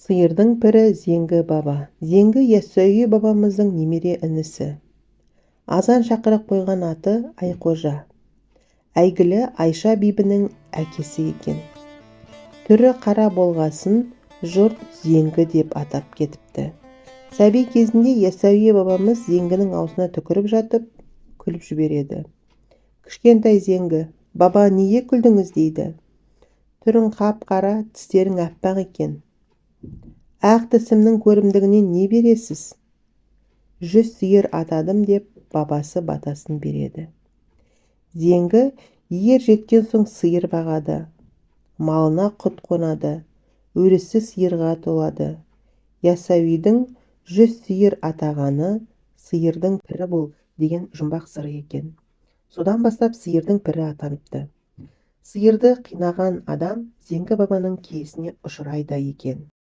Сиырдың пірі Зеңгі баба. Зеңгі Яссауи бабамыздың немере інісі. Азан шақырып қойған аты Айқожа. Әйгілі Айша бибінің әкесі екен. Түрі қара болғасын жұрт Зеңгі деп атап кетіпті. Сәби кезінде Яссауи бабамыз Зеңгінің аузына түкіріп жатып, күліп жібереді. Кішкентай Зеңгі, баба неге күлдіңіз дейді. Түрің қап-қара, тістерің аппақ екен. Ақ тісімнің көрімдігінен не бересіз? 100 сиыр атадым деп бабасы батасын береді. Зеңгі ер жеткен соң сиыр бағады. Малына құт қонады. Өрісі сиырға толады. Яссауидің 100 сиыр атағаны сиырдың пірі бол деген жұмбақ сыры екен. Содан бастап сиырдың пірі атаныпты. Сиырды қинаған адам Зеңгі бабаның киесіне ұшырайды екен.